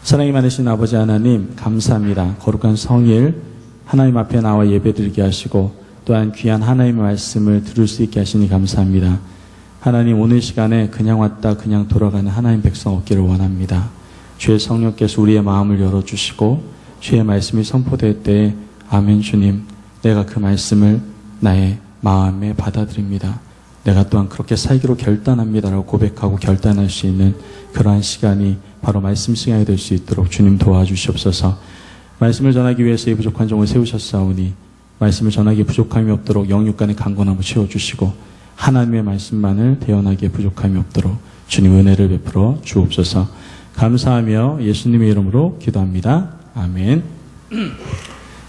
사랑이 많으신 아버지 하나님, 감사합니다. 거룩한 성일 하나님 앞에 나와 예배드리게 하시고 또한 귀한 하나님의 말씀을 들을 수 있게 하시니 감사합니다. 하나님, 오늘 시간에 그냥 왔다 그냥 돌아가는 하나님 백성 없기를 원합니다. 주의 성령께서 우리의 마음을 열어주시고 주의 말씀이 선포될 때에 아멘 주님, 내가 그 말씀을 나의 마음에 받아들입니다. 내가 또한 그렇게 살기로 결단합니다라고 고백하고 결단할 수 있는 그러한 시간이 바로 말씀 시간이 될 수 있도록 주님 도와주시옵소서. 말씀을 전하기 위해서 이 부족한 종을 세우셨사오니 말씀을 전하기에 부족함이 없도록 영육간의 강건함을 채워주시고 하나님의 말씀만을 대언하기에 부족함이 없도록 주님 은혜를 베풀어 주옵소서. 감사하며 예수님의 이름으로 기도합니다. 아멘.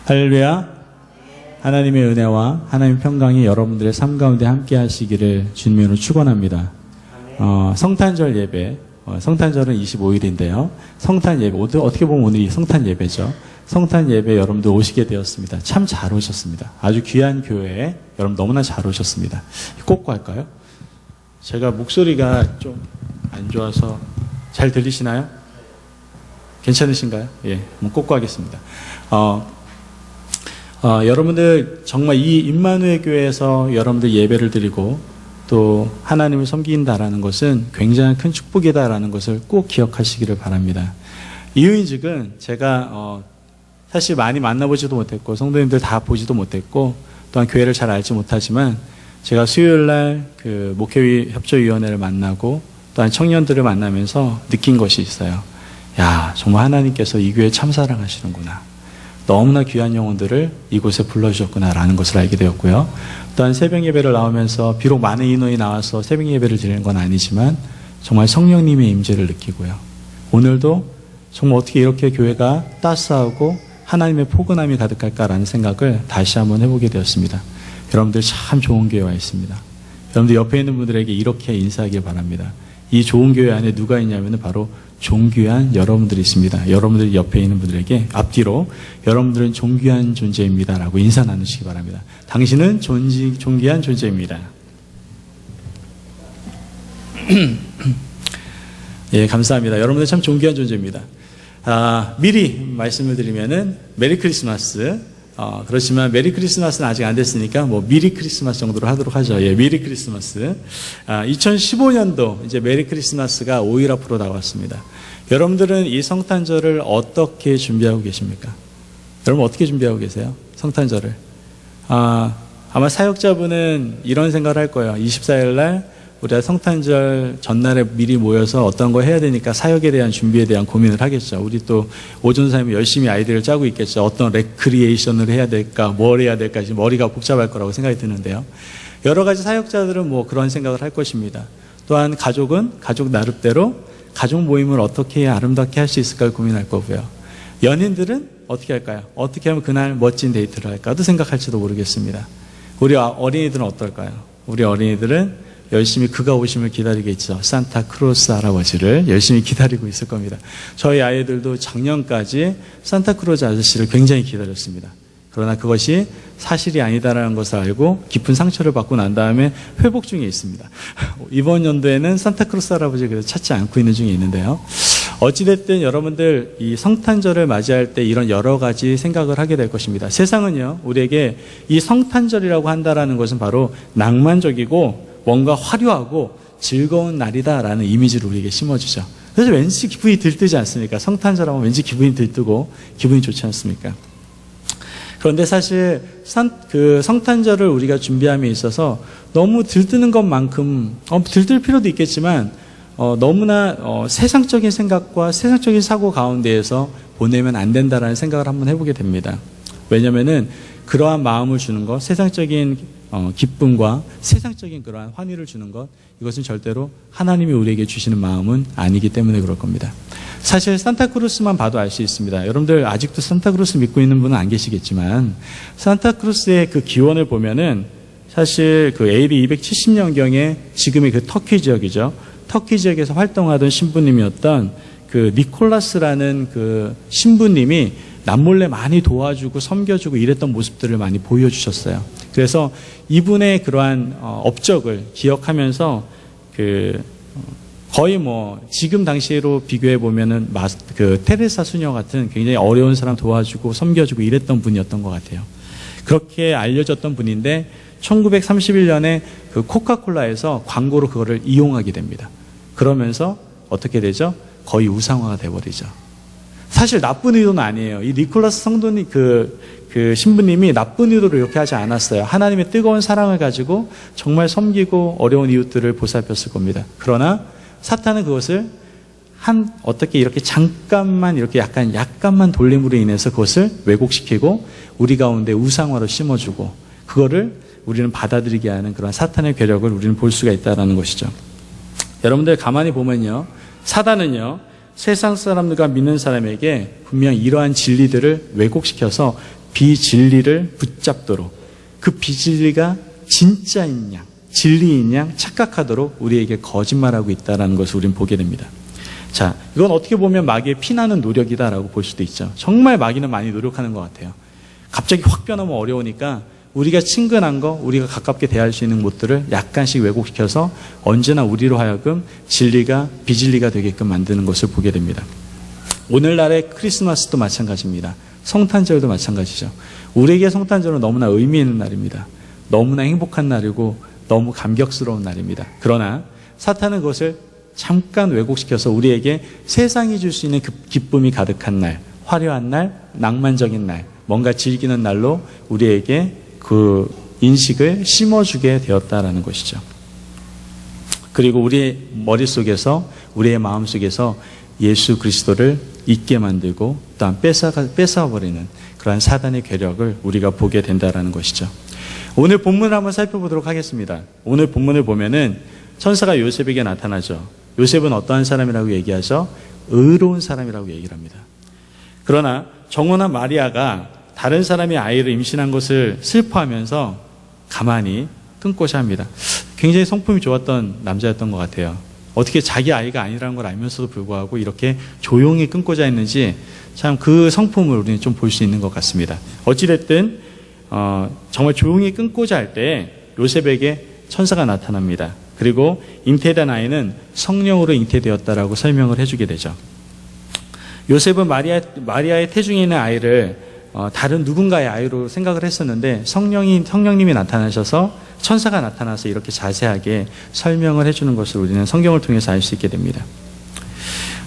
할렐루야. 하나님의 은혜와 하나님의 평강이 여러분들의 삶 가운데 함께 하시기를 주님으로 축원합니다. 성탄절 예배, 성탄절은 25일인데요. 성탄 예배, 어떻게 보면 오늘이 성탄 예배죠. 성탄 예배 여러분들 오시게 되었습니다. 참 잘 오셨습니다. 아주 귀한 교회에 여러분 너무나 잘 오셨습니다. 꼭 할까요? 제가 목소리가 좀 안 좋아서 잘 들리시나요? 괜찮으신가요? 예, 한번 꼭 하겠습니다. 여러분들 정말 이 임마누엘 교회에서 여러분들 예배를 드리고 또 하나님을 섬긴다라는 것은 굉장히 큰 축복이다라는 것을 꼭 기억하시기를 바랍니다. 이유인즉은 제가 사실 많이 만나보지도 못했고 성도님들 다 보지도 못했고 또한 교회를 잘 알지 못하지만 제가 수요일날 그 목회위 협조위원회를 만나고 또한 청년들을 만나면서 느낀 것이 있어요. 야, 정말 하나님께서 이 교회 참 사랑하시는구나. 너무나 귀한 영혼들을 이곳에 불러주셨구나라는 것을 알게 되었고요. 또한 새벽 예배를 나오면서 비록 많은 인원이 나와서 새벽 예배를 드리는 건 아니지만 정말 성령님의 임재를 느끼고요. 오늘도 정말 어떻게 이렇게 교회가 따스하고 하나님의 포근함이 가득할까라는 생각을 다시 한번 해보게 되었습니다. 여러분들 참 좋은 교회 와 있습니다. 여러분들 옆에 있는 분들에게 이렇게 인사하길 바랍니다. 이 좋은 교회 안에 누가 있냐면 바로 존귀한 여러분들이 있습니다. 여러분들 옆에 있는 분들에게 앞뒤로 여러분들은 존귀한 존재입니다 라고 인사 나누시기 바랍니다. 당신은 존귀한 존재입니다. 예, 감사합니다. 여러분들 참 존귀한 존재입니다. 미리 말씀을 드리면은 메리 크리스마스. 그렇지만 메리 크리스마스는 아직 안 됐으니까 뭐 미리 크리스마스 정도로 하도록 하죠. 예, 미리 크리스마스. 2015년도 이제 메리 크리스마스가 5일 앞으로 나왔습니다. 여러분들은 이 성탄절을 어떻게 준비하고 계십니까? 여러분 어떻게 준비하고 계세요? 성탄절을. 아마 사역자분은 이런 생각을 할 거예요. 24일 날 우리가 성탄절 전날에 미리 모여서 어떤 거 해야 되니까 사역에 대한 준비에 대한 고민을 하겠죠. 우리 또 오전사님이 열심히 아이디어를 짜고 있겠죠. 어떤 레크리에이션을 해야 될까, 뭘 해야 될까, 지금 머리가 복잡할 거라고 생각이 드는데요. 여러 가지 사역자들은 뭐 그런 생각을 할 것입니다. 또한 가족은 가족 나름대로 가족 모임을 어떻게 해야 아름답게 할 수 있을까 고민할 거고요. 연인들은 어떻게 할까요? 어떻게 하면 그날 멋진 데이트를 할까도 생각할지도 모르겠습니다. 우리 어린이들은 어떨까요? 우리 어린이들은 열심히 그가 오심을 기다리겠죠. 산타크로스 할아버지를 열심히 기다리고 있을 겁니다. 저희 아이들도 작년까지 산타크로스 아저씨를 굉장히 기다렸습니다. 그러나 그것이 사실이 아니다라는 것을 알고 깊은 상처를 받고 난 다음에 회복 중에 있습니다. 이번 연도에는 산타크로스 할아버지를 찾지 않고 있는 중에 있는데요. 어찌됐든 여러분들 이 성탄절을 맞이할 때 이런 여러 가지 생각을 하게 될 것입니다. 세상은요, 우리에게 이 성탄절이라고 한다라는 것은 바로 낭만적이고 뭔가 화려하고 즐거운 날이다라는 이미지를 우리에게 심어주죠. 그래서 왠지 기분이 들뜨지 않습니까? 성탄절하면 왠지 기분이 들뜨고 기분이 좋지 않습니까? 그런데 사실 그 성탄절을 우리가 준비함에 있어서 너무 들뜨는 것만큼 들뜰 필요도 있겠지만 너무나 세상적인 생각과 세상적인 사고 가운데에서 보내면 안 된다라는 생각을 한번 해보게 됩니다. 왜냐면은 그러한 마음을 주는 것, 세상적인 기쁨과 세상적인 그러한 환희를 주는 것, 이것은 절대로 하나님이 우리에게 주시는 마음은 아니기 때문에 그럴 겁니다. 사실 산타크로스만 봐도 알 수 있습니다. 여러분들 아직도 산타크로스 믿고 있는 분은 안 계시겠지만 산타크로스의 그 기원을 보면은 사실 그 AD 270년경에 지금의 그 터키 지역이죠. 터키 지역에서 활동하던 신부님이었던 그 니콜라스라는 그 신부님이 남몰래 많이 도와주고 섬겨주고 이랬던 모습들을 많이 보여주셨어요. 그래서 이분의 그러한 업적을 기억하면서 그 거의 지금 당시로 비교해 보면은 테레사 수녀 같은 굉장히 어려운 사람 도와주고 섬겨주고 이랬던 분이었던 것 같아요. 그렇게 알려졌던 분인데 1931년에 그 코카콜라에서 광고로 그거를 이용하게 됩니다. 그러면서 어떻게 되죠? 거의 우상화가 돼버리죠. 사실 나쁜 의도는 아니에요. 이 니콜라스 성도님 그 신부님이 나쁜 의도로 이렇게 하지 않았어요. 하나님의 뜨거운 사랑을 가지고 정말 섬기고 어려운 이웃들을 보살폈을 겁니다. 그러나 사탄은 그것을 어떻게 이렇게 잠깐만 이렇게 약간만 돌림으로 인해서 그것을 왜곡시키고 우리 가운데 우상화로 심어주고 그거를 우리는 받아들이게 하는 그런 사탄의 괴력을 우리는 볼 수가 있다는 것이죠. 여러분들 가만히 보면요. 사단은요. 세상 사람들과 믿는 사람에게 분명 이러한 진리들을 왜곡시켜서 비진리를 붙잡도록 그 비진리가 진짜인 양, 진리인 양 착각하도록 우리에게 거짓말하고 있다는 것을 우리는 보게 됩니다. 자, 이건 어떻게 보면 마귀의 피나는 노력이다라고 볼 수도 있죠. 정말 마귀는 많이 노력하는 것 같아요. 갑자기 확 변하면 어려우니까 우리가 친근한 거, 우리가 가깝게 대할 수 있는 것들을 약간씩 왜곡시켜서 언제나 우리로 하여금 진리가 비진리가 되게끔 만드는 것을 보게 됩니다. 오늘날의 크리스마스도 마찬가지입니다. 성탄절도 마찬가지죠. 우리에게 성탄절은 너무나 의미 있는 날입니다. 너무나 행복한 날이고 너무 감격스러운 날입니다. 그러나 사탄은 그것을 잠깐 왜곡시켜서 우리에게 세상이 줄 수 있는 기쁨이 가득한 날, 화려한 날, 낭만적인 날, 뭔가 즐기는 날로 우리에게 그 인식을 심어주게 되었다라는 것이죠. 그리고 우리의 머릿속에서, 우리의 마음속에서 예수 그리스도를 잊게 만들고 또한 뺏어버리는 그러한 사단의 괴력을 우리가 보게 된다라는 것이죠. 오늘 본문을 한번 살펴보도록 하겠습니다. 오늘 본문을 보면은 천사가 요셉에게 나타나죠. 요셉은 어떠한 사람이라고 얘기하죠? 의로운 사람이라고 얘기를 합니다. 그러나 정혼한 마리아가 다른 사람이 아이를 임신한 것을 슬퍼하면서 가만히 끊고자 합니다. 굉장히 성품이 좋았던 남자였던 것 같아요. 어떻게 자기 아이가 아니라는 걸 알면서도 불구하고 이렇게 조용히 끊고자 했는지 참 그 성품을 우리는 좀 볼 수 있는 것 같습니다. 어찌됐든 정말 조용히 끊고자 할 때 요셉에게 천사가 나타납니다. 그리고 잉태된 아이는 성령으로 잉태되었다라고 설명을 해주게 되죠. 요셉은 마리아의 태중에 있는 아이를 다른 누군가의 아이로 생각을 했었는데 성령님이 나타나셔서 천사가 나타나서 이렇게 자세하게 설명을 해주는 것을 우리는 성경을 통해서 알 수 있게 됩니다.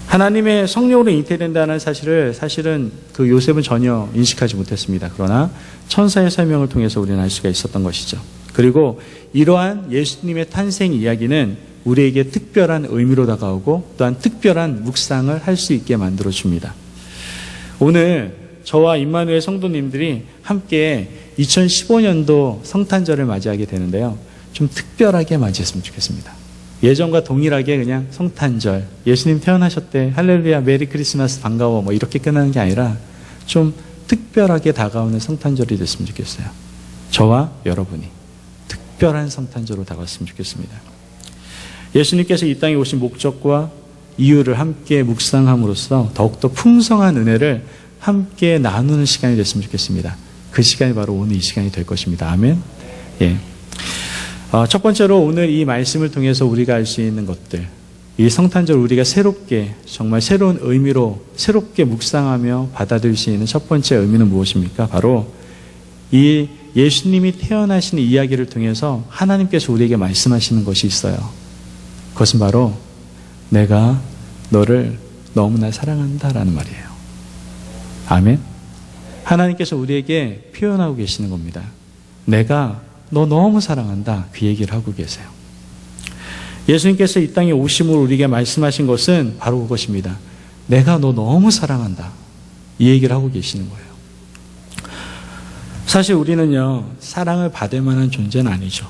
하나님의 성령으로 잉태된다는 사실은 그 요셉은 전혀 인식하지 못했습니다. 그러나 천사의 설명을 통해서 우리는 알 수가 있었던 것이죠. 그리고 이러한 예수님의 탄생 이야기는 우리에게 특별한 의미로 다가오고 또한 특별한 묵상을 할 수 있게 만들어줍니다. 오늘 저와 임마누엘 성도님들이 함께 2015년도 성탄절을 맞이하게 되는데요. 좀 특별하게 맞이했으면 좋겠습니다. 예전과 동일하게 그냥 성탄절, 예수님 태어나셨대, 할렐루야, 메리 크리스마스, 반가워, 이렇게 끝나는 게 아니라 좀 특별하게 다가오는 성탄절이 됐으면 좋겠어요. 저와 여러분이 특별한 성탄절로 다가왔으면 좋겠습니다. 예수님께서 이 땅에 오신 목적과 이유를 함께 묵상함으로써 더욱더 풍성한 은혜를 함께 나누는 시간이 됐으면 좋겠습니다. 그 시간이 바로 오늘 이 시간이 될 것입니다. 아멘. 예. 첫 번째로 오늘 이 말씀을 통해서 우리가 알 수 있는 것들, 이 성탄절 우리가 새롭게 정말 새로운 의미로 새롭게 묵상하며 받아들일 수 있는 첫 번째 의미는 무엇입니까? 바로 이 예수님이 태어나신 이야기를 통해서 하나님께서 우리에게 말씀하시는 것이 있어요. 그것은 바로 내가 너를 너무나 사랑한다라는 말이에요. 아멘. 하나님께서 우리에게 표현하고 계시는 겁니다. 내가 너 너무 사랑한다. 그 얘기를 하고 계세요. 예수님께서 이 땅에 오심으로 우리에게 말씀하신 것은 바로 그것입니다. 내가 너 너무 사랑한다. 이 얘기를 하고 계시는 거예요. 사실 우리는요, 사랑을 받을 만한 존재는 아니죠.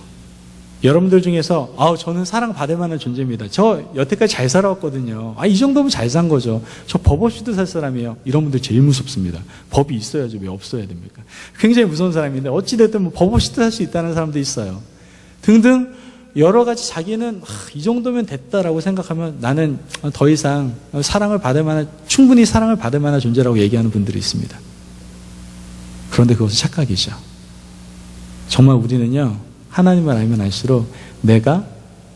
여러분들 중에서 저는 사랑받을 만한 존재입니다. 저 여태까지 잘 살아왔거든요. 이 정도면 잘 산 거죠. 저 법 없이도 살 사람이에요. 이런 분들 제일 무섭습니다. 법이 있어야지 왜 없어야 됩니까? 굉장히 무서운 사람인데 어찌됐든 법 없이도 살 수 있다는 사람도 있어요. 등등 여러 가지 자기는 이 정도면 됐다라고 생각하면 나는 더 이상 충분히 사랑을 받을 만한 존재라고 얘기하는 분들이 있습니다. 그런데 그것은 착각이죠. 정말 우리는요, 하나님을 알면 알수록 내가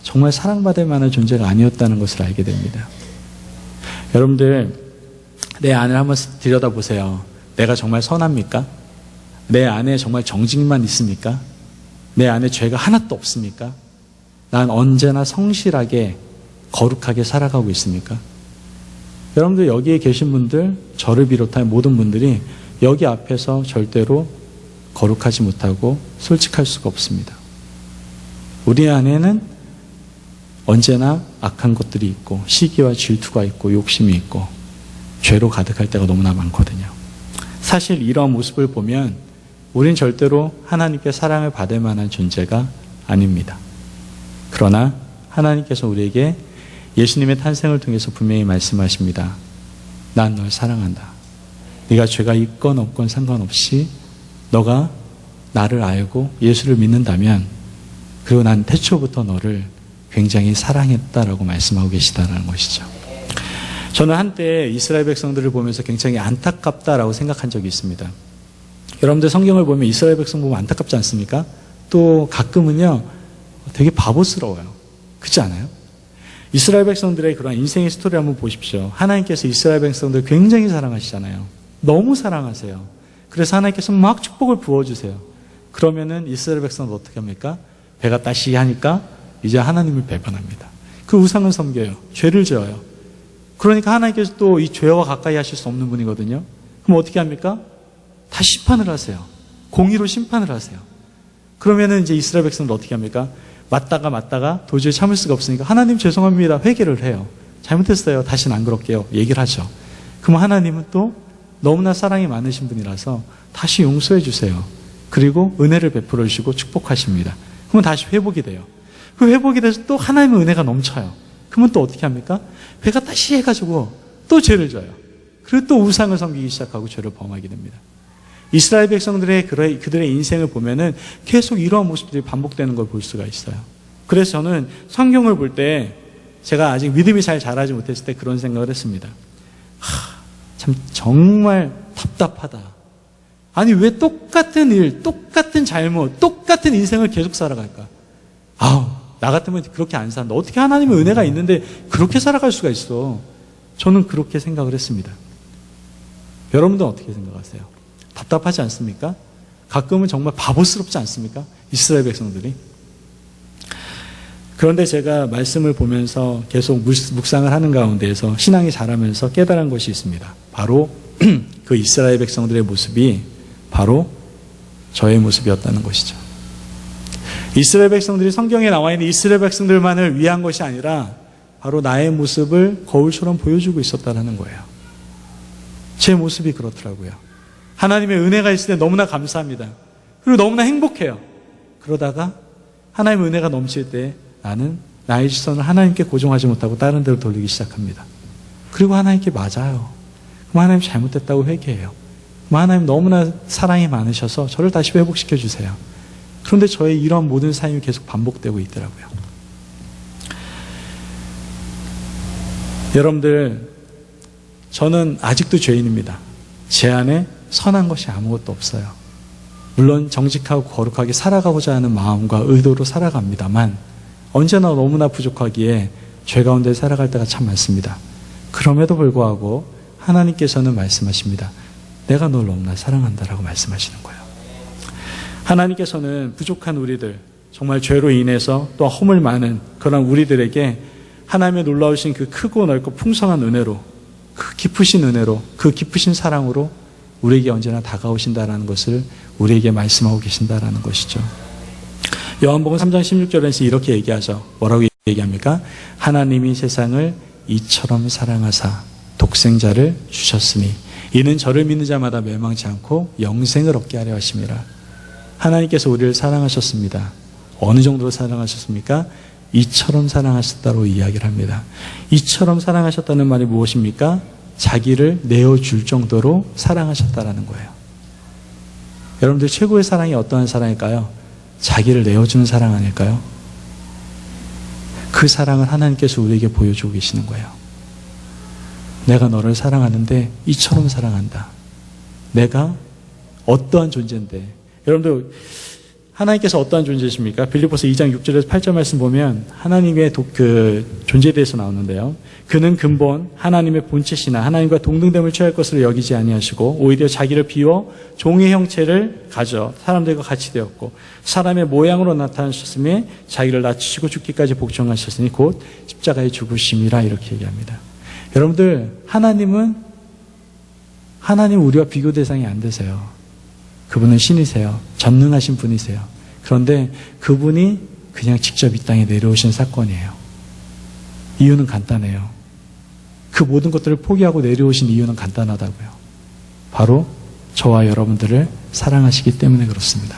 정말 사랑받을 만한 존재가 아니었다는 것을 알게 됩니다. 여러분들, 내 안을 한번 들여다보세요. 내가 정말 선합니까? 내 안에 정말 정직만 있습니까? 내 안에 죄가 하나도 없습니까? 난 언제나 성실하게 거룩하게 살아가고 있습니까? 여러분들, 여기에 계신 분들, 저를 비롯한 모든 분들이 여기 앞에서 절대로 거룩하지 못하고 솔직할 수가 없습니다. 우리 안에는 언제나 악한 것들이 있고 시기와 질투가 있고 욕심이 있고 죄로 가득할 때가 너무나 많거든요. 사실 이러한 모습을 보면 우린 절대로 하나님께 사랑을 받을 만한 존재가 아닙니다. 그러나 하나님께서 우리에게 예수님의 탄생을 통해서 분명히 말씀하십니다. 난 널 사랑한다. 네가 죄가 있건 없건 상관없이 너가 나를 알고 예수를 믿는다면, 그리고 난 태초부터 너를 굉장히 사랑했다라고 말씀하고 계시다는 것이죠. 저는 한때 이스라엘 백성들을 보면서 굉장히 안타깝다라고 생각한 적이 있습니다. 여러분들 성경을 보면 이스라엘 백성 보면 안타깝지 않습니까? 또 가끔은요 되게 바보스러워요. 그렇지 않아요? 이스라엘 백성들의 그런 인생의 스토리 한번 보십시오. 하나님께서 이스라엘 백성들 굉장히 사랑하시잖아요. 너무 사랑하세요. 그래서 하나님께서 막 축복을 부어주세요. 그러면은 이스라엘 백성은 어떻게 합니까? 배가 따시하니까 이제 하나님을 배반합니다. 그 우상을 섬겨요. 죄를 지어요. 그러니까 하나님께서 또 이 죄와 가까이 하실 수 없는 분이거든요. 그럼 어떻게 합니까? 다 심판을 하세요. 공의로 심판을 하세요. 그러면은 이제 이스라엘 백성들 어떻게 합니까? 맞다가 도저히 참을 수가 없으니까 하나님 죄송합니다. 회개를 해요. 잘못했어요. 다시는 안 그럴게요. 얘기를 하죠. 그럼 하나님은 또 너무나 사랑이 많으신 분이라서 다시 용서해 주세요. 그리고 은혜를 베풀어 주시고 축복하십니다. 그러면 다시 회복이 돼요. 그 회복이 돼서 또 하나님의 은혜가 넘쳐요. 그러면 또 어떻게 합니까? 회가 다시 해가지고 또 죄를 져요. 그리고 또 우상을 섬기기 시작하고 죄를 범하게 됩니다. 이스라엘 백성들의 그들의 인생을 보면은 계속 이러한 모습들이 반복되는 걸 볼 수가 있어요. 그래서 저는 성경을 볼 때 제가 아직 믿음이 잘 자라지 못했을 때 그런 생각을 했습니다. 참 정말 답답하다. 아니 왜 똑같은 일, 똑같은 잘못, 똑같은 인생을 계속 살아갈까? 나 같으면 그렇게 안 산다. 어떻게 하나님의 은혜가 있는데 그렇게 살아갈 수가 있어? 저는 그렇게 생각을 했습니다. 여러분들은 어떻게 생각하세요? 답답하지 않습니까? 가끔은 정말 바보스럽지 않습니까? 이스라엘 백성들이. 그런데 제가 말씀을 보면서 계속 묵상을 하는 가운데에서 신앙이 자라면서 깨달은 것이 있습니다. 바로 그 이스라엘 백성들의 모습이 바로 저의 모습이었다는 것이죠. 이스라엘 백성들이 성경에 나와 있는 이스라엘 백성들만을 위한 것이 아니라 바로 나의 모습을 거울처럼 보여주고 있었다는 거예요. 제 모습이 그렇더라고요. 하나님의 은혜가 있을 때 너무나 감사합니다. 그리고 너무나 행복해요. 그러다가 하나님의 은혜가 넘칠 때 나는 나의 시선을 하나님께 고정하지 못하고 다른 데로 돌리기 시작합니다. 그리고 하나님께 맞아요. 그럼 하나님 잘못했다고 회개해요. 그럼 하나님 너무나 사랑이 많으셔서 저를 다시 회복시켜 주세요. 그런데 저의 이런 모든 삶이 계속 반복되고 있더라고요. 여러분들, 저는 아직도 죄인입니다. 제 안에 선한 것이 아무것도 없어요. 물론 정직하고 거룩하게 살아가고자 하는 마음과 의도로 살아갑니다만 언제나 너무나 부족하기에 죄 가운데 살아갈 때가 참 많습니다. 그럼에도 불구하고 하나님께서는 말씀하십니다. 내가 널 너무나 사랑한다라고 말씀하시는 거예요. 하나님께서는 부족한 우리들, 정말 죄로 인해서 또 허물 많은 그런 우리들에게 하나님의 놀라우신 그 크고 넓고 풍성한 은혜로, 그 깊으신 은혜로, 그 깊으신 사랑으로 우리에게 언제나 다가오신다라는 것을 우리에게 말씀하고 계신다라는 것이죠. 요한복음 3장 16절에서 이렇게 얘기하죠. 뭐라고 얘기합니까? 하나님이 세상을 이처럼 사랑하사 독생자를 주셨으니 이는 저를 믿는 자마다 멸망치 않고 영생을 얻게 하려 하심이라. 하나님께서 우리를 사랑하셨습니다. 어느 정도로 사랑하셨습니까? 이처럼 사랑하셨다고 이야기를 합니다. 이처럼 사랑하셨다는 말이 무엇입니까? 자기를 내어줄 정도로 사랑하셨다라는 거예요. 여러분들 최고의 사랑이 어떠한 사랑일까요? 자기를 내어주는 사랑 아닐까요? 그 사랑을 하나님께서 우리에게 보여주고 계시는 거예요. 내가 너를 사랑하는데 이처럼 사랑한다. 내가 어떠한 존재인데. 여러분들 하나님께서 어떠한 존재이십니까? 빌립보서 2장 6절에서 8절 말씀 보면 하나님의 존재에 대해서 나오는데요. 그는 근본 하나님의 본체시나 하나님과 동등됨을 취할 것으로 여기지 아니하시고 오히려 자기를 비워 종의 형체를 가져 사람들과 같이 되었고 사람의 모양으로 나타나셨으며 자기를 낮추시고 죽기까지 복종하셨으니 곧 십자가에 죽으심이라 이렇게 얘기합니다. 여러분들 하나님 우리와 비교 대상이 안 되세요. 그분은 신이세요. 전능하신 분이세요. 그런데 그분이 그냥 직접 이 땅에 내려오신 사건이에요. 이유는 간단해요. 그 모든 것들을 포기하고 내려오신 이유는 간단하다고요. 바로 저와 여러분들을 사랑하시기 때문에 그렇습니다.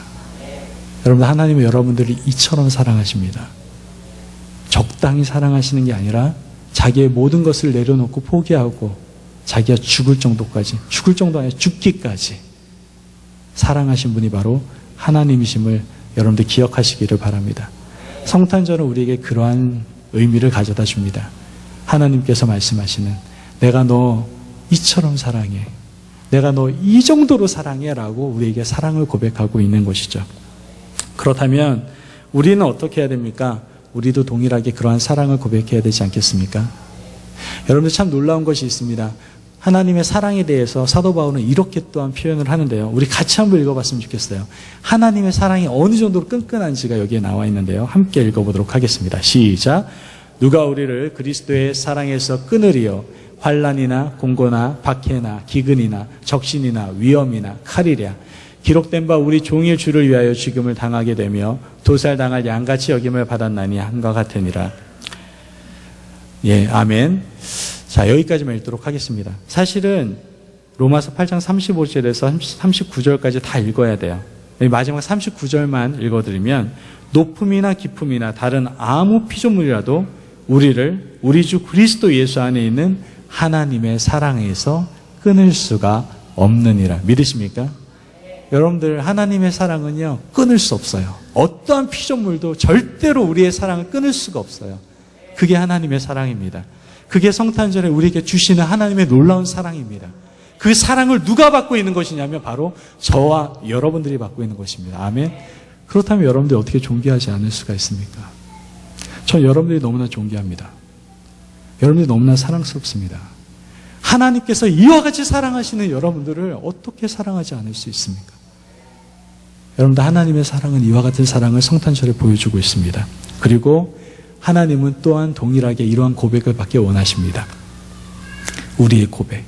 여러분들 하나님은 여러분들을 이처럼 사랑하십니다. 적당히 사랑하시는 게 아니라 자기의 모든 것을 내려놓고 포기하고 자기가 죽을 정도까지, 죽을 정도 아니라 죽기까지 사랑하신 분이 바로 하나님이심을 여러분들 기억하시기를 바랍니다. 성탄절은 우리에게 그러한 의미를 가져다 줍니다. 하나님께서 말씀하시는 내가 너 이처럼 사랑해. 내가 너 이 정도로 사랑해 라고 우리에게 사랑을 고백하고 있는 것이죠. 그렇다면 우리는 어떻게 해야 됩니까? 우리도 동일하게 그러한 사랑을 고백해야 되지 않겠습니까? 여러분들 참 놀라운 것이 있습니다. 하나님의 사랑에 대해서 사도 바울은 이렇게 또한 표현을 하는데요. 우리 같이 한번 읽어봤으면 좋겠어요. 하나님의 사랑이 어느 정도로 끈끈한지가 여기에 나와 있는데요. 함께 읽어보도록 하겠습니다. 시작. 누가 우리를 그리스도의 사랑에서 끊으리요. 환난이나 공고나 박해나 기근이나 적신이나 위험이나 칼이랴. 기록된 바 우리 종일 주를 위하여 죽음을 당하게 되며 도살당할 양같이 여김을 받았나니 한과 같으니라. 예, 아멘. 자, 여기까지만 읽도록 하겠습니다. 사실은 로마서 8장 35절에서 39절까지 다 읽어야 돼요. 마지막 39절만 읽어드리면 높음이나 깊음이나 다른 아무 피조물이라도 우리를 우리 주 그리스도 예수 안에 있는 하나님의 사랑에서 끊을 수가 없느니라. 믿으십니까? 여러분들 하나님의 사랑은요 끊을 수 없어요. 어떠한 피조물도 절대로 우리의 사랑을 끊을 수가 없어요. 그게 하나님의 사랑입니다. 그게 성탄절에 우리에게 주시는 하나님의 놀라운 사랑입니다. 그 사랑을 누가 받고 있는 것이냐면 바로 저와 여러분들이 받고 있는 것입니다. 아멘. 그렇다면 여러분들이 어떻게 존귀하지 않을 수가 있습니까? 전 여러분들이 너무나 존귀합니다. 여러분들이 너무나 사랑스럽습니다. 하나님께서 이와 같이 사랑하시는 여러분들을 어떻게 사랑하지 않을 수 있습니까? 여러분들 하나님의 사랑은 이와 같은 사랑을 성탄절에 보여주고 있습니다. 그리고 하나님은 또한 동일하게 이러한 고백을 받기 원하십니다. 우리의 고백.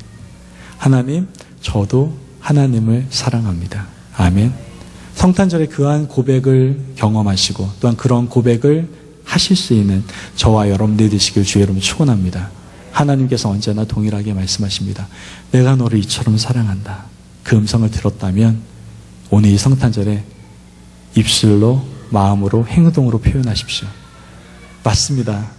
하나님, 저도 하나님을 사랑합니다. 아멘. 성탄절에 그러한 고백을 경험하시고 또한 그런 고백을 하실 수 있는 저와 여러분들이 되시길 주의 이름으로 축원합니다. 하나님께서 언제나 동일하게 말씀하십니다. 내가 너를 이처럼 사랑한다. 그 음성을 들었다면 오늘 이 성탄절에 입술로, 마음으로, 행동으로 표현하십시오. 맞습니다.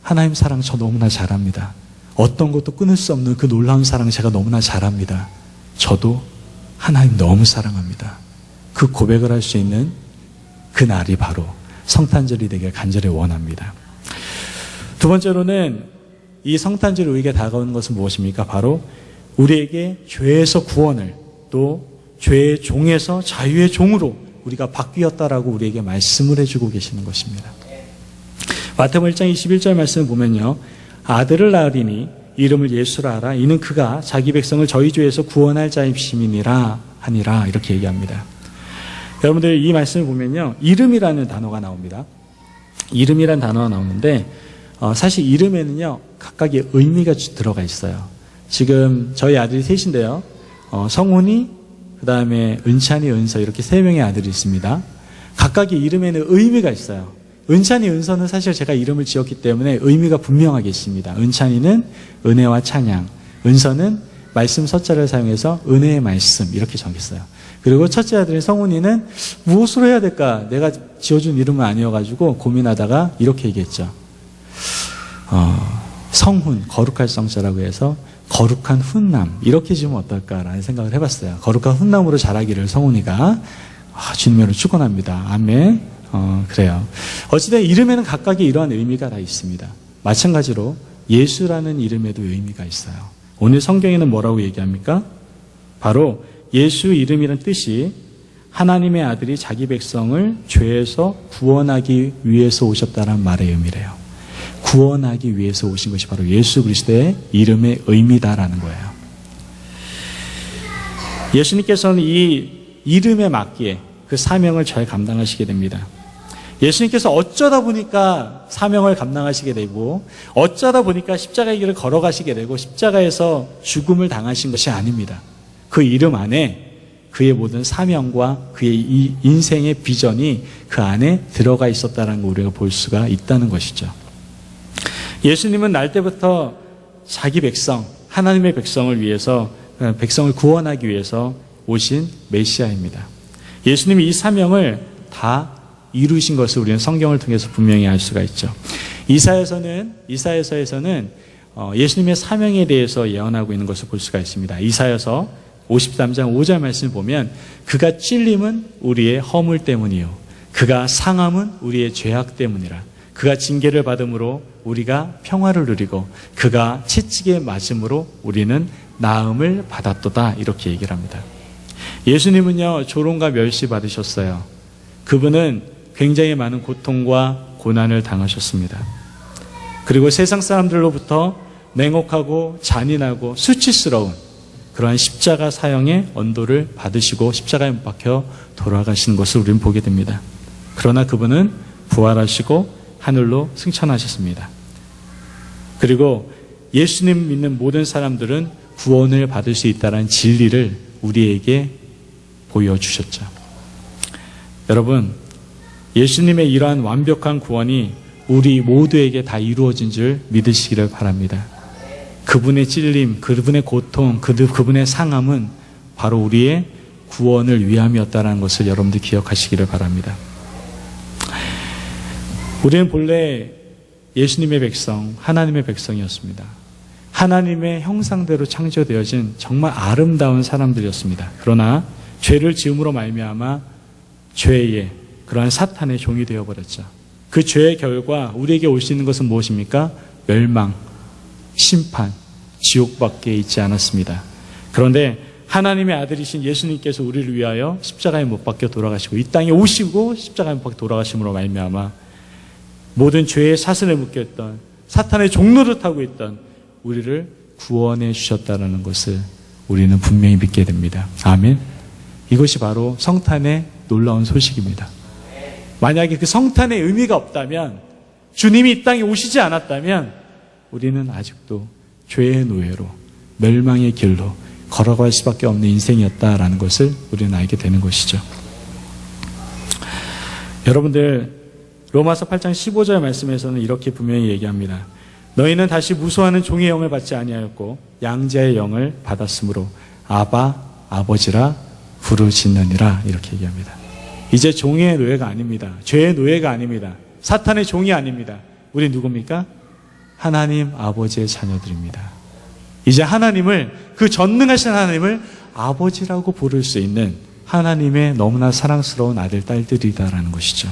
하나님 사랑 저 너무나 잘합니다. 어떤 것도 끊을 수 없는 그 놀라운 사랑 제가 너무나 잘합니다. 저도 하나님 너무 사랑합니다. 그 고백을 할 수 있는 그 날이 바로 성탄절이 되길 간절히 원합니다. 두 번째로는 이 성탄절이 우리에게 다가오는 것은 무엇입니까? 바로 우리에게 죄에서 구원을 또 죄의 종에서 자유의 종으로 우리가 바뀌었다라고 우리에게 말씀을 해주고 계시는 것입니다. 마태복음 1장 21절 말씀을 보면요. 아들을 낳으리니 이름을 예수라 하라. 이는 그가 자기 백성을 저희 죄에서 구원할 자임심이니라 하니라. 이렇게 얘기합니다. 여러분들 이 말씀을 보면요. 이름이라는 단어가 나옵니다. 이름이라는 단어가 나오는데 사실 이름에는요. 각각의 의미가 들어가 있어요. 지금 저희 아들이 셋인데요. 성훈이, 그 다음에 은찬이, 은서 이렇게 세 명의 아들이 있습니다. 각각의 이름에는 의미가 있어요. 은찬이, 은서는 사실 제가 이름을 지었기 때문에 의미가 분명하게 있습니다. 은찬이는 은혜와 찬양, 은서는 말씀 서자를 사용해서 은혜의 말씀 이렇게 정했어요. 그리고 첫째 아들인 성훈이는 무엇으로 해야 될까? 내가 지어준 이름은 아니어가지고 고민하다가 이렇게 얘기했죠. 성훈, 거룩할 성자라고 해서 거룩한 훈남 이렇게 지으면 어떨까라는 생각을 해봤어요. 거룩한 훈남으로 자라기를 성훈이가 주님으로 축원합니다. 아멘. 그래요. 어찌든 이름에는 각각의 이러한 의미가 다 있습니다. 마찬가지로 예수라는 이름에도 의미가 있어요. 오늘 성경에는 뭐라고 얘기합니까? 바로 예수 이름이라는 뜻이 하나님의 아들이 자기 백성을 죄에서 구원하기 위해서 오셨다는 말의 의미래요. 구원하기 위해서 오신 것이 바로 예수 그리스도의 이름의 의미다라는 거예요. 예수님께서는 이 이름에 맞기에 그 사명을 잘 감당하시게 됩니다. 예수님께서 어쩌다 보니까 사명을 감당하시게 되고 어쩌다 보니까 십자가의 길을 걸어가시게 되고 십자가에서 죽음을 당하신 것이 아닙니다. 그 이름 안에 그의 모든 사명과 그의 이 인생의 비전이 그 안에 들어가 있었다는 걸 우리가 볼 수가 있다는 것이죠. 예수님은 날 때부터 자기 백성, 하나님의 백성을 위해서, 백성을 구원하기 위해서 오신 메시아입니다. 예수님이 이 사명을 다 이루신 것을 우리는 성경을 통해서 분명히 알 수가 있죠. 이사야서에서는 예수님의 사명에 대해서 예언하고 있는 것을 볼 수가 있습니다. 이사야서 53장 5절 말씀을 보면 그가 찔림은 우리의 허물 때문이요 그가 상함은 우리의 죄악 때문이라. 그가 징계를 받음으로 우리가 평화를 누리고 그가 채찍에 맞음으로 우리는 나음을 받았도다. 이렇게 얘기를 합니다. 예수님은요 조롱과 멸시 받으셨어요. 그분은 굉장히 많은 고통과 고난을 당하셨습니다. 그리고 세상 사람들로부터 냉혹하고 잔인하고 수치스러운 그러한 십자가 사형의 언도를 받으시고 십자가에 못 박혀 돌아가시는 것을 우리는 보게 됩니다. 그러나 그분은 부활하시고 하늘로 승천하셨습니다. 그리고 예수님 믿는 모든 사람들은 구원을 받을 수 있다는 진리를 우리에게 보여주셨죠. 여러분, 예수님의 이러한 완벽한 구원이 우리 모두에게 다 이루어진 줄 믿으시기를 바랍니다. 그분의 찔림, 그분의 고통, 그분의 상함은 바로 우리의 구원을 위함이었다는 것을 여러분들 기억하시기를 바랍니다. 우리는 본래 예수님의 백성, 하나님의 백성이었습니다. 하나님의 형상대로 창조되어진 정말 아름다운 사람들이었습니다. 그러나 죄를 지음으로 말미암아 죄의 그러한 사탄의 종이 되어버렸죠. 그 죄의 결과 우리에게 올 수 있는 것은 무엇입니까? 멸망, 심판, 지옥밖에 있지 않았습니다. 그런데 하나님의 아들이신 예수님께서 우리를 위하여 십자가에 못 박혀 돌아가시고 이 땅에 오시고 십자가에 못 박혀 돌아가심으로 말미암아 모든 죄의 사슬에 묶여있던 사탄의 종로를 타고 있던 우리를 구원해 주셨다는 것을 우리는 분명히 믿게 됩니다. 아멘. 이것이 바로 성탄의 놀라운 소식입니다. 만약에 그 성탄의 의미가 없다면, 주님이 이 땅에 오시지 않았다면 우리는 아직도 죄의 노예로 멸망의 길로 걸어갈 수밖에 없는 인생이었다라는 것을 우리는 알게 되는 것이죠. 여러분들, 로마서 8장 15절 말씀에서는 이렇게 분명히 얘기합니다. 너희는 다시 무소하는 종의 영을 받지 아니하였고 양자의 영을 받았으므로 아바, 아버지라 부르짖느니라. 이렇게 얘기합니다. 이제 종의 노예가 아닙니다. 죄의 노예가 아닙니다. 사탄의 종이 아닙니다. 우리 누굽니까? 하나님 아버지의 자녀들입니다. 이제 하나님을, 그 전능하신 하나님을 아버지라고 부를 수 있는 하나님의 너무나 사랑스러운 아들, 딸들이다라는 것이죠.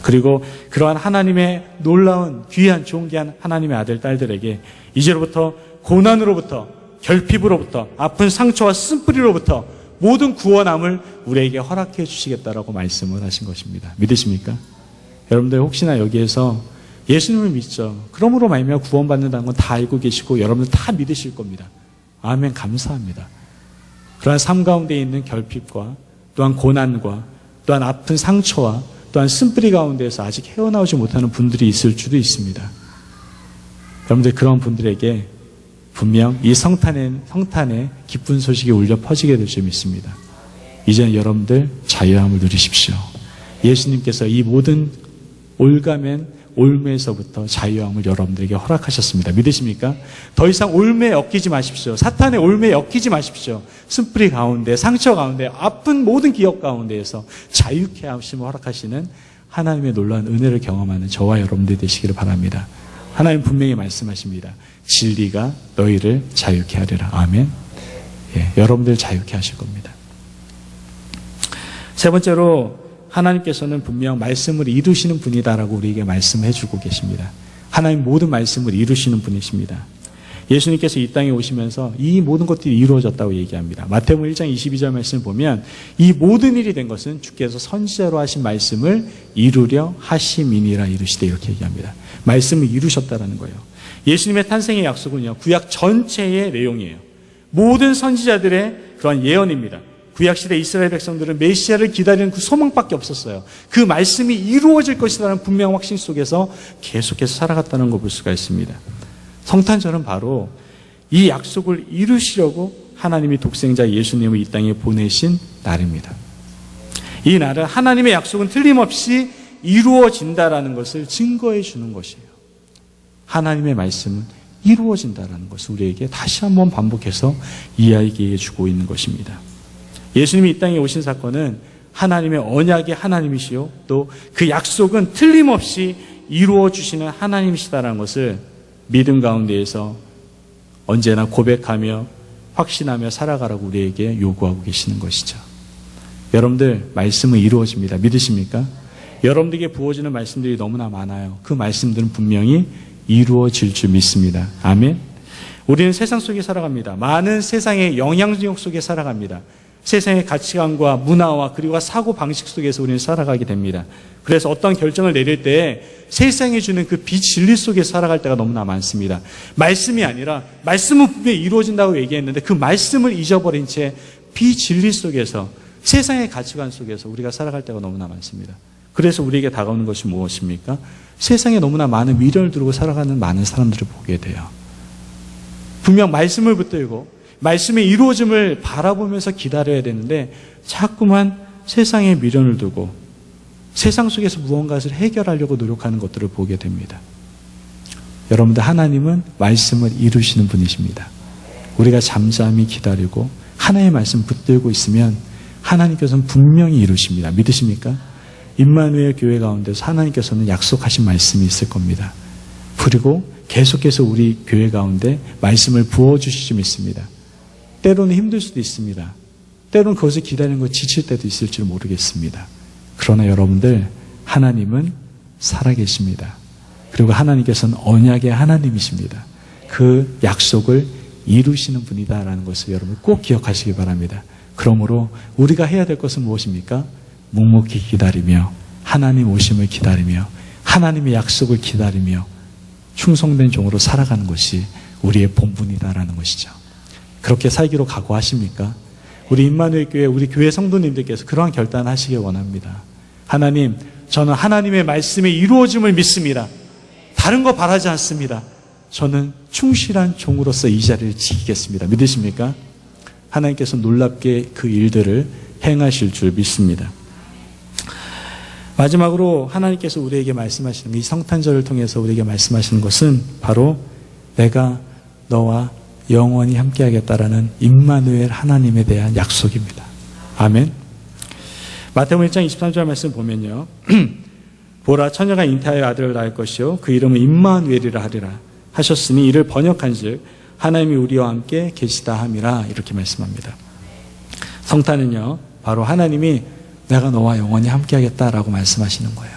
그리고 그러한 하나님의 놀라운 귀한 존귀한 하나님의 아들, 딸들에게 이제로부터 고난으로부터 결핍으로부터 아픈 상처와 쓴뿌리로부터 모든 구원함을 우리에게 허락해 주시겠다라고 말씀을 하신 것입니다. 믿으십니까? 여러분들 혹시나 여기에서 예수님을 믿죠. 그러므로 말미암아 구원받는다는 건 다 알고 계시고 여러분들 다 믿으실 겁니다. 아멘. 감사합니다. 그러한 삶 가운데 있는 결핍과 또한 고난과 또한 아픈 상처와 또한 쓴뿌리 가운데에서 아직 헤어나오지 못하는 분들이 있을 수도 있습니다. 여러분들 그런 분들에게 분명 이 성탄의 기쁜 소식이 울려 퍼지게 될 줄 믿습니다. 이제는 여러분들 자유함을 누리십시오. 예수님께서 이 모든 올매에서부터 자유함을 여러분들에게 허락하셨습니다. 믿으십니까? 더 이상 올매에 엮이지 마십시오. 사탄의 올매에 엮이지 마십시오. 쓴뿌리 가운데, 상처 가운데, 아픈 모든 기억 가운데에서 자유케 하심을 허락하시는 하나님의 놀라운 은혜를 경험하는 저와 여러분들이 되시기를 바랍니다. 하나님 분명히 말씀하십니다. 진리가 너희를 자유케 하리라. 아멘. 예, 여러분들 자유케 하실 겁니다. 세 번째로 하나님께서는 분명 말씀을 이루시는 분이다라고 우리에게 말씀해 주고 계십니다. 하나님 모든 말씀을 이루시는 분이십니다. 예수님께서 이 땅에 오시면서 이 모든 것들이 이루어졌다고 얘기합니다. 마태복음 1장 22절 말씀을 보면 이 모든 일이 된 것은 주께서 선지자로 하신 말씀을 이루려 하심이니라 이르시되 이렇게 얘기합니다. 말씀을 이루셨다라는 거예요. 예수님의 탄생의 약속은요, 구약 전체의 내용이에요. 모든 선지자들의 그런 예언입니다. 구약시대 이스라엘 백성들은 메시아를 기다리는 그 소망밖에 없었어요. 그 말씀이 이루어질 것이라는 분명한 확신 속에서 계속해서 살아갔다는 걸 볼 수가 있습니다. 성탄절은 바로 이 약속을 이루시려고 하나님이 독생자 예수님을 이 땅에 보내신 날입니다. 이 날은 하나님의 약속은 틀림없이 이루어진다라는 것을 증거해 주는 것이에요. 하나님의 말씀은 이루어진다라는 것을 우리에게 다시 한번 반복해서 이야기해 주고 있는 것입니다. 예수님이 이 땅에 오신 사건은 하나님의 언약의 하나님이시요, 또 그 약속은 틀림없이 이루어 주시는 하나님이시다라는 것을 믿음 가운데에서 언제나 고백하며 확신하며 살아가라고 우리에게 요구하고 계시는 것이죠. 여러분들, 말씀은 이루어집니다. 믿으십니까? 여러분들에게 부어지는 말씀들이 너무나 많아요. 그 말씀들은 분명히 이루어질 줄 믿습니다. 아멘. 우리는 세상 속에 살아갑니다. 많은 세상의 영향력 속에 살아갑니다. 세상의 가치관과 문화와 그리고 사고 방식 속에서 우리는 살아가게 됩니다. 그래서 어떤 결정을 내릴 때 세상이 주는 그 비진리 속에 살아갈 때가 너무나 많습니다. 말씀이 아니라, 말씀은 분명히 이루어진다고 얘기했는데 그 말씀을 잊어버린 채 비진리 속에서, 세상의 가치관 속에서 우리가 살아갈 때가 너무나 많습니다. 그래서 우리에게 다가오는 것이 무엇입니까? 세상에 너무나 많은 미련을 두르고 살아가는 많은 사람들을 보게 돼요. 분명 말씀을 붙들고 말씀의 이루어짐을 바라보면서 기다려야 되는데 자꾸만 세상에 미련을 두고 세상 속에서 무언가를 해결하려고 노력하는 것들을 보게 됩니다. 여러분들, 하나님은 말씀을 이루시는 분이십니다. 우리가 잠잠히 기다리고 하나님의 말씀 붙들고 있으면 하나님께서는 분명히 이루십니다. 믿으십니까? 임마누엘 교회 가운데서 하나님께서는 약속하신 말씀이 있을 겁니다. 그리고 계속해서 우리 교회 가운데 말씀을 부어주실 줄 믿습니다. 때로는 힘들 수도 있습니다. 때로는 그것을 기다리는 거 지칠 때도 있을지 모르겠습니다. 그러나 여러분들, 하나님은 살아계십니다. 그리고 하나님께서는 언약의 하나님이십니다. 그 약속을 이루시는 분이다라는 것을 여러분 꼭 기억하시기 바랍니다. 그러므로 우리가 해야 될 것은 무엇입니까? 묵묵히 기다리며 하나님 오심을 기다리며 하나님의 약속을 기다리며 충성된 종으로 살아가는 것이 우리의 본분이다라는 것이죠. 그렇게 살기로 각오하십니까? 우리 임마누엘 교회, 우리 교회 성도님들께서 그러한 결단을 하시길 원합니다. 하나님, 저는 하나님의 말씀에 이루어짐을 믿습니다. 다른 거 바라지 않습니다. 저는 충실한 종으로서 이 자리를 지키겠습니다. 믿으십니까? 하나님께서 놀랍게 그 일들을 행하실 줄 믿습니다. 마지막으로 하나님께서 우리에게 말씀하시는, 이 성탄절을 통해서 우리에게 말씀하시는 것은 바로 내가 너와 영원히 함께하겠다라는 임마누엘 하나님에 대한 약속입니다. 아멘. 마태복음 1장 23절 말씀 보면요, 보라, 처녀가 잉태하여 아들을 낳을 것이요 그 이름은 임마누엘이라 하리라 하셨으니 이를 번역한즉 하나님이 우리와 함께 계시다 함이라, 이렇게 말씀합니다. 성탄은요, 바로 하나님이 내가 너와 영원히 함께하겠다라고 말씀하시는 거예요.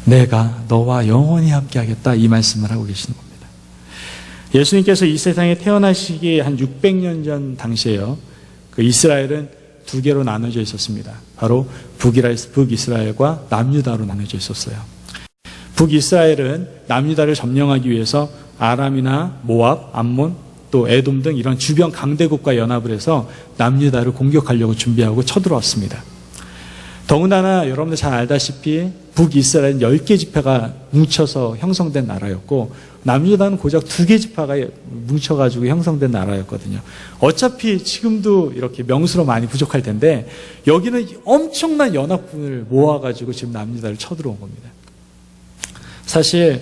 내가 너와 영원히 함께하겠다, 이 말씀을 하고 계시는 겁니다. 예수님께서 이 세상에 태어나시기 한 600년 전 당시에요, 그 이스라엘은 두 개로 나눠져 있었습니다. 바로 북이스라엘과 남유다로 나눠져 있었어요. 북이스라엘은 남유다를 점령하기 위해서 아람이나 모압, 암몬, 또 에돔 등 이런 주변 강대국과 연합을 해서 남유다를 공격하려고 준비하고 쳐들어왔습니다. 더군다나 여러분들 잘 알다시피 북이스라엘은 10개 지파가 뭉쳐서 형성된 나라였고 남유다는 고작 2개 지파가 뭉쳐가지고 형성된 나라였거든요. 어차피 지금도 이렇게 명수로 많이 부족할 텐데 여기는 엄청난 연합군을 모아가지고 지금 남유다를 쳐들어온 겁니다. 사실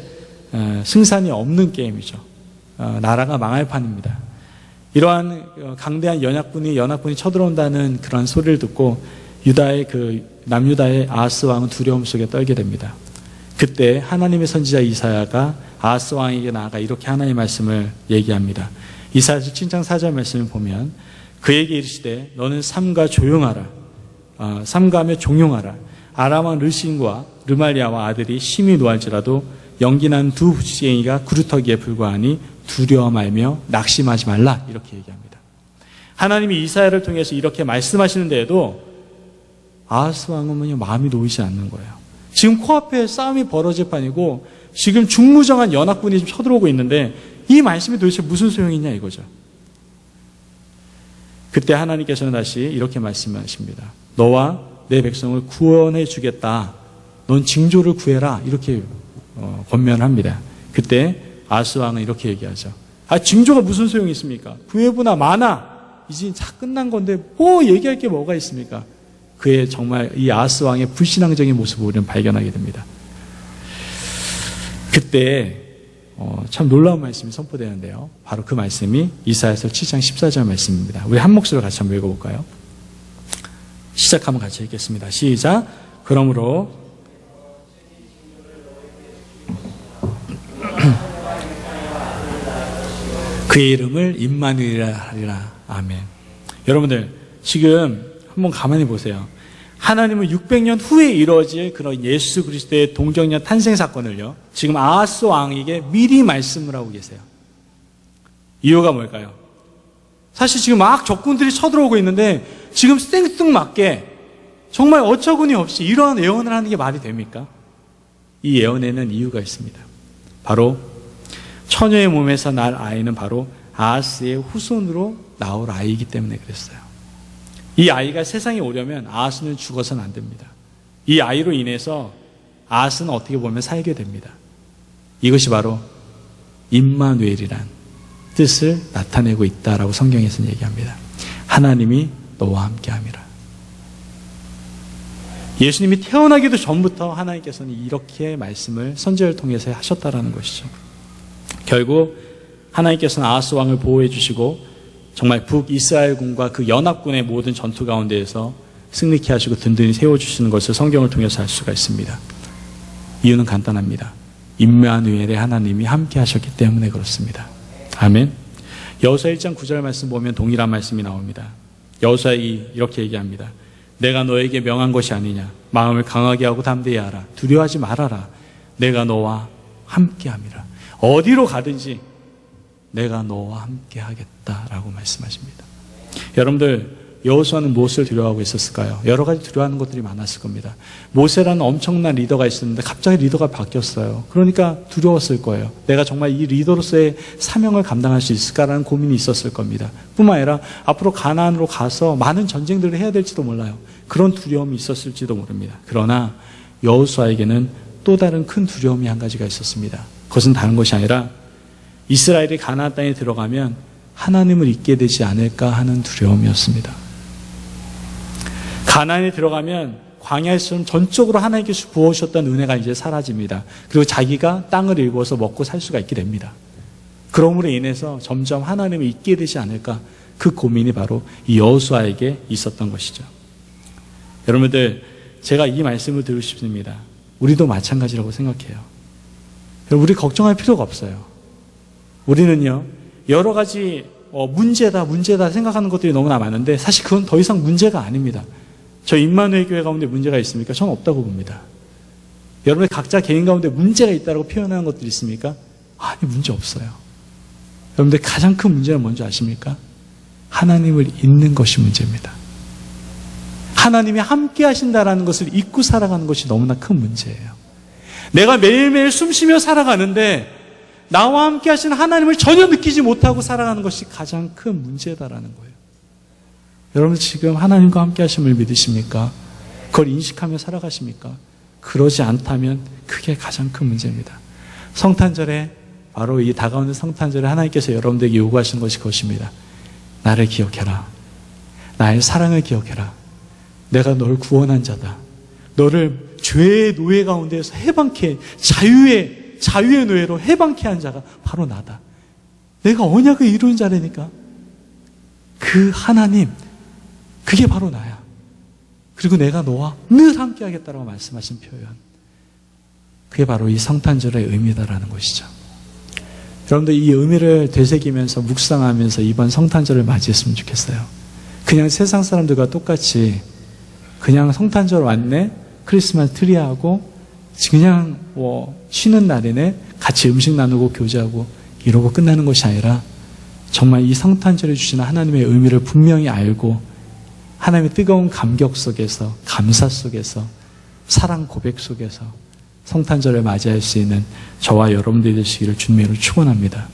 승산이 없는 게임이죠. 나라가 망할 판입니다. 이러한 강대한 연합군이 쳐들어온다는 그런 소리를 듣고 남유다의 아하스 왕은 두려움 속에 떨게 됩니다. 그때 하나님의 선지자 이사야가 아하스 왕에게 나아가 이렇게 하나님의 말씀을 얘기합니다. 이사야서 7장 4절 말씀을 보면 그에게 이르시되 너는 삼가 삼가하며 종용하라. 아람 왕 르신과 르말리아와 아들이 심히 노할지라도 연기난 두 부지깽이가 구루터기에 불과하니 두려워 말며 낙심하지 말라 이렇게 얘기합니다. 하나님이 이사야를 통해서 이렇게 말씀하시는데도 아하스 왕은 마음이 놓이지 않는 거예요. 지금 코앞에 싸움이 벌어질 판이고 지금 중무정한 연합군이 좀 쳐들어오고 있는데 이 말씀이 도대체 무슨 소용이냐 이거죠. 그때 하나님께서는 다시 이렇게 말씀하십니다. 너와 내 백성을 구원해 주겠다. 넌 징조를 구해라. 이렇게 권면합니다. 그때 아하스 왕은 이렇게 얘기하죠. 징조가 무슨 소용이 있습니까? 구해보나 마나. 이제 다 끝난 건데 뭐 얘기할 게 뭐가 있습니까? 그의 정말 이 아하스 왕의 불신앙적인 모습을 우리는 발견하게 됩니다. 그때 참 놀라운 말씀이 선포되는데요. 바로 그 말씀이 이사야서 7장 14절 말씀입니다. 우리 한 목소리로 같이 한번 읽어볼까요? 시작하면 같이 읽겠습니다. 시작. 그러므로 그의 이름을 임마누엘이라 하리라. 아멘. 여러분들 지금 한번 가만히 보세요. 하나님은 600년 후에 이루어질 그런 예수 그리스도의 동정녀 탄생 사건을요, 지금 아하스 왕에게 미리 말씀을 하고 계세요. 이유가 뭘까요? 사실 지금 막 적군들이 쳐들어오고 있는데 지금 생뚱맞게 정말 어처구니 없이 이러한 예언을 하는 게 말이 됩니까? 이 예언에는 이유가 있습니다. 바로 처녀의 몸에서 날 아이는 바로 아하스의 후손으로 나올 아이이기 때문에 그랬어요. 이 아이가 세상에 오려면 아하스는 죽어서는 안 됩니다. 이 아이로 인해서 아하스는 어떻게 보면 살게 됩니다. 이것이 바로 임마누엘이란 뜻을 나타내고 있다라고 성경에서는 얘기합니다. 하나님이 너와 함께함이라. 예수님이 태어나기도 전부터 하나님께서는 이렇게 말씀을 선지자를 통해서 하셨다라는 것이죠. 결국 하나님께서는 아하스 왕을 보호해 주시고 정말 북이스라엘군과 그 연합군의 모든 전투 가운데에서 승리케 하시고 든든히 세워주시는 것을 성경을 통해서 알 수가 있습니다. 이유는 간단합니다. 임마누엘의 하나님이 함께 하셨기 때문에 그렇습니다. 아멘. 여호수아 1장 9절 말씀 보면 동일한 말씀이 나옵니다. 여호수아 이렇게 얘기합니다. 내가 너에게 명한 것이 아니냐. 마음을 강하게 하고 담대히 하라. 두려워하지 말아라. 내가 너와 함께함이라. 어디로 가든지 내가 너와 함께 하겠다라고 말씀하십니다. 여러분들 여호수아는 무엇을 두려워하고 있었을까요? 여러 가지 두려워하는 것들이 많았을 겁니다. 모세라는 엄청난 리더가 있었는데 갑자기 리더가 바뀌었어요. 그러니까 두려웠을 거예요. 내가 정말 이 리더로서의 사명을 감당할 수 있을까라는 고민이 있었을 겁니다. 뿐만 아니라 앞으로 가나안으로 가서 많은 전쟁들을 해야 될지도 몰라요. 그런 두려움이 있었을지도 모릅니다. 그러나 여호수아에게는 또 다른 큰 두려움이 한 가지가 있었습니다. 그것은 다른 것이 아니라 이스라엘이 가나안 땅에 들어가면 하나님을 잊게 되지 않을까 하는 두려움이었습니다. 가나안에 들어가면 광야에서는 전적으로 하나님께서 부어주셨던 은혜가 이제 사라집니다. 그리고 자기가 땅을 일구어서 먹고 살 수가 있게 됩니다. 그러므로 인해서 점점 하나님을 잊게 되지 않을까, 그 고민이 바로 이 여호수아에게 있었던 것이죠. 여러분들, 제가 이 말씀을 드리고 싶습니다. 우리도 마찬가지라고 생각해요. 우리 걱정할 필요가 없어요. 우리는요, 여러 가지 문제다 생각하는 것들이 너무나 많은데 사실 그건 더 이상 문제가 아닙니다. 저 임마누엘 교회 가운데 문제가 있습니까? 저는 없다고 봅니다. 여러분의 각자 개인 가운데 문제가 있다고 표현하는 것들이 있습니까? 아니, 문제 없어요. 여러분들 가장 큰 문제는 뭔지 아십니까? 하나님을 잊는 것이 문제입니다. 하나님이 함께 하신다라는 것을 잊고 살아가는 것이 너무나 큰 문제예요. 내가 매일매일 숨쉬며 살아가는데 나와 함께 하신 하나님을 전혀 느끼지 못하고 살아가는 것이 가장 큰 문제다라는 거예요. 여러분 지금 하나님과 함께 하심을 믿으십니까? 그걸 인식하며 살아가십니까? 그러지 않다면 그게 가장 큰 문제입니다. 성탄절에, 바로 이 다가오는 성탄절에 하나님께서 여러분들에게 요구하시는 것이 그것입니다. 나를 기억해라. 나의 사랑을 기억해라. 내가 너를 구원한 자다. 너를 죄의 노예 가운데에서 해방케, 자유의 노예로 해방케 한 자가 바로 나다. 내가 언약을 이루는 자라니까. 그 하나님, 그게 바로 나야. 그리고 내가 너와 늘 함께 하겠다라고 말씀하신 표현, 그게 바로 이 성탄절의 의미다라는 것이죠. 여러분들 이 의미를 되새기면서 묵상하면서 이번 성탄절을 맞이했으면 좋겠어요. 그냥 세상 사람들과 똑같이 그냥 성탄절 왔네, 크리스마스 트리하고 그냥 쉬는 날이네, 같이 음식 나누고 교제하고 이러고 끝나는 것이 아니라 정말 이 성탄절에 주시는 하나님의 의미를 분명히 알고 하나님의 뜨거운 감격 속에서, 감사 속에서, 사랑 고백 속에서 성탄절을 맞이할 수 있는 저와 여러분들이 되시기를 주님으로 축원합니다.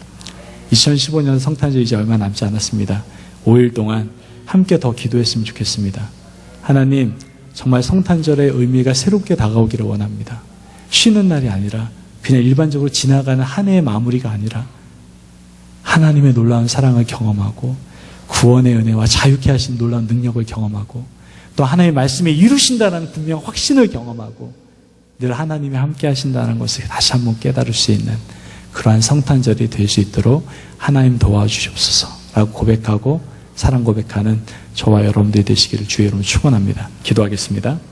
2015년 성탄절 이제 얼마 남지 않았습니다. 5일 동안 함께 더 기도했으면 좋겠습니다. 하나님, 정말 성탄절의 의미가 새롭게 다가오기를 원합니다. 쉬는 날이 아니라 그냥 일반적으로 지나가는 한 해의 마무리가 아니라 하나님의 놀라운 사랑을 경험하고 구원의 은혜와 자유케 하신 놀라운 능력을 경험하고 또 하나님의 말씀에 이루신다는 분명 확신을 경험하고 늘 하나님이 함께 하신다는 것을 다시 한번 깨달을 수 있는 그러한 성탄절이 될 수 있도록 하나님 도와주시옵소서 라고 고백하고 사랑 고백하는 저와 여러분들이 되시기를 주의 이름으로 축원합니다. 기도하겠습니다.